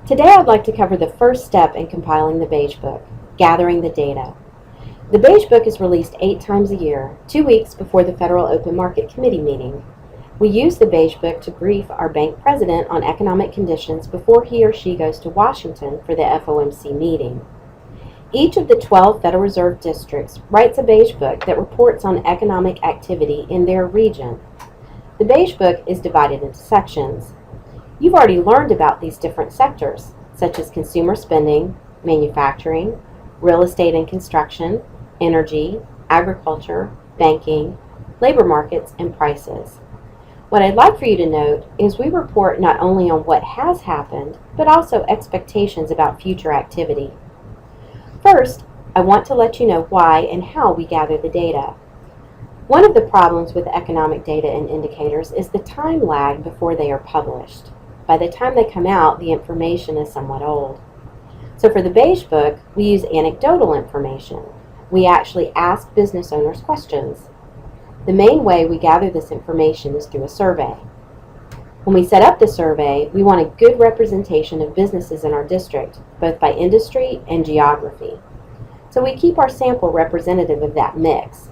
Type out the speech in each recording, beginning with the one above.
Today I'd like to cover the first step in compiling the Beige Book, gathering the data. The Beige Book is released 8 times a year, 2 weeks before the Federal Open Market Committee meeting. We use the Beige Book to brief our bank president on economic conditions before he or she goes to Washington for the FOMC meeting. Each of the 12 Federal Reserve districts writes a Beige Book that reports on economic activity in their region. The Beige Book is divided into sections. You've already learned about these different sectors, such as consumer spending, manufacturing, real estate and construction, energy, agriculture, banking, labor markets, and prices. What I'd like for you to note is we report not only on what has happened, but also expectations about future activity. First, I want to let you know why and how we gather the data. One of the problems with economic data and indicators is the time lag before they are published. By the time they come out, the information is somewhat old. So for the Beige Book, we use anecdotal information. We actually ask business owners questions. The main way we gather this information is through a survey. When we set up the survey, we want a good representation of businesses in our district, both by industry and geography. So we keep our sample representative of that mix.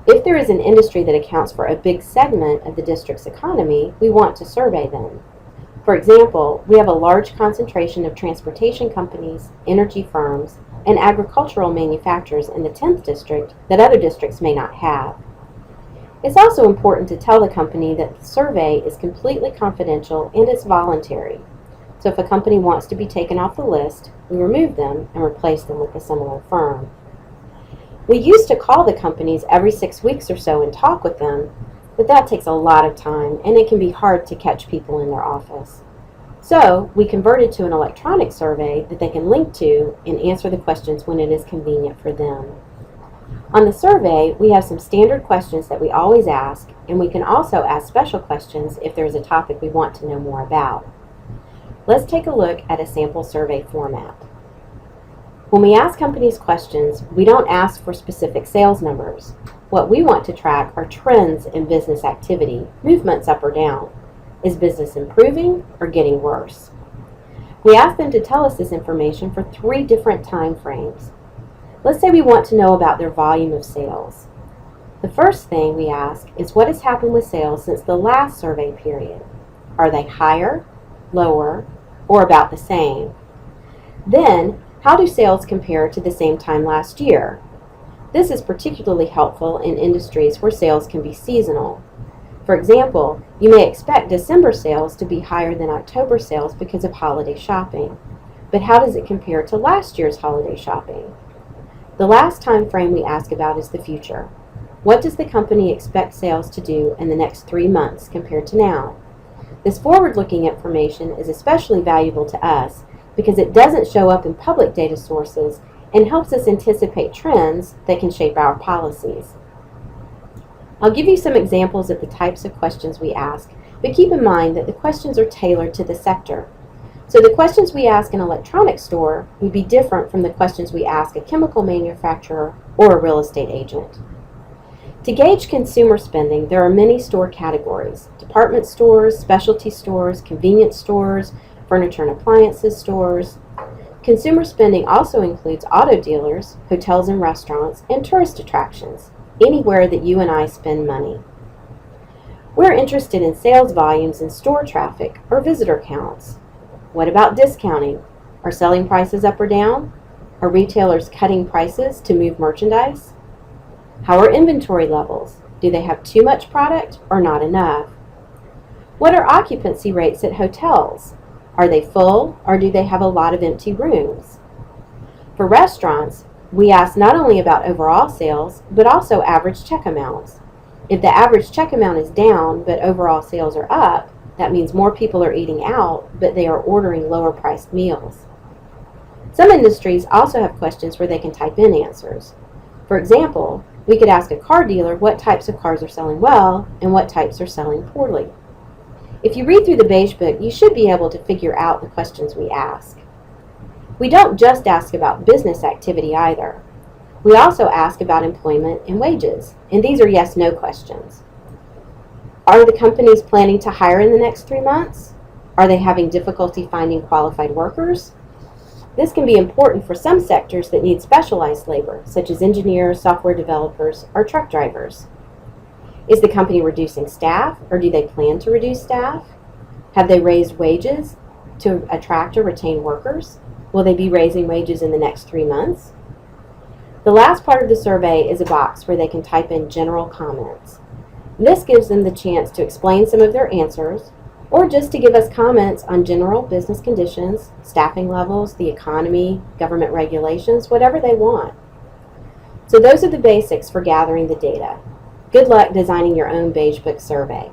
If there is an industry that accounts for a big segment of the district's economy, we want to survey them. For example, we have a large concentration of transportation companies, energy firms, and agricultural manufacturers in the 10th district that other districts may not have. It's also important to tell the company that the survey is completely confidential and it's voluntary. So if a company wants to be taken off the list, we remove them and replace them with a similar firm. We used to call the companies every 6 weeks or so and talk with them, but that takes a lot of time and it can be hard to catch people in their office. So we converted to an electronic survey that they can link to and answer the questions when it is convenient for them. On the survey, we have some standard questions that we always ask, and we can also ask special questions if there is a topic we want to know more about. Let's take a look at a sample survey format. When we ask companies questions, we don't ask for specific sales numbers. What we want to track are trends in business activity, movements up or down. Is business improving or getting worse? We ask them to tell us this information for 3 different time frames. Let's say we want to know about their volume of sales. The first thing we ask is what has happened with sales since the last survey period. Are they higher, lower, or about the same? Then, how do sales compare to the same time last year? This is particularly helpful in industries where sales can be seasonal. For example, you may expect December sales to be higher than October sales because of holiday shopping. But how does it compare to last year's holiday shopping? The last time frame we ask about is the future. What does the company expect sales to do in the next 3 months compared to now? This forward-looking information is especially valuable to us because it doesn't show up in public data sources and helps us anticipate trends that can shape our policies. I'll give you some examples of the types of questions we ask, but keep in mind that the questions are tailored to the sector. So the questions we ask an electronics store would be different from the questions we ask a chemical manufacturer or a real estate agent. To gauge consumer spending, there are many store categories: department stores, specialty stores, convenience stores, furniture and appliances stores. Consumer spending also includes auto dealers, hotels and restaurants, and tourist attractions, anywhere that you and I spend money. We're interested in sales volumes and store traffic or visitor counts. What about discounting? Are selling prices up or down? Are retailers cutting prices to move merchandise? How are inventory levels? Do they have too much product or not enough? What are occupancy rates at hotels? Are they full or do they have a lot of empty rooms? For restaurants, we ask not only about overall sales, but also average check amounts. If the average check amount is down, but overall sales are up, that means more people are eating out, but they are ordering lower priced meals. Some industries also have questions where they can type in answers. For example, we could ask a car dealer what types of cars are selling well and what types are selling poorly. If you read through the Beige Book, you should be able to figure out the questions we ask. We don't just ask about business activity either. We also ask about employment and wages, and these are yes/no questions. Are the companies planning to hire in the next 3 months? Are they having difficulty finding qualified workers? This can be important for some sectors that need specialized labor, such as engineers, software developers, or truck drivers. Is the company reducing staff, or do they plan to reduce staff? Have they raised wages to attract or retain workers? Will they be raising wages in the next 3 months? The last part of the survey is a box where they can type in general comments. This gives them the chance to explain some of their answers, or just to give us comments on general business conditions, staffing levels, the economy, government regulations, whatever they want. So those are the basics for gathering the data. Good luck designing your own Beige Book survey.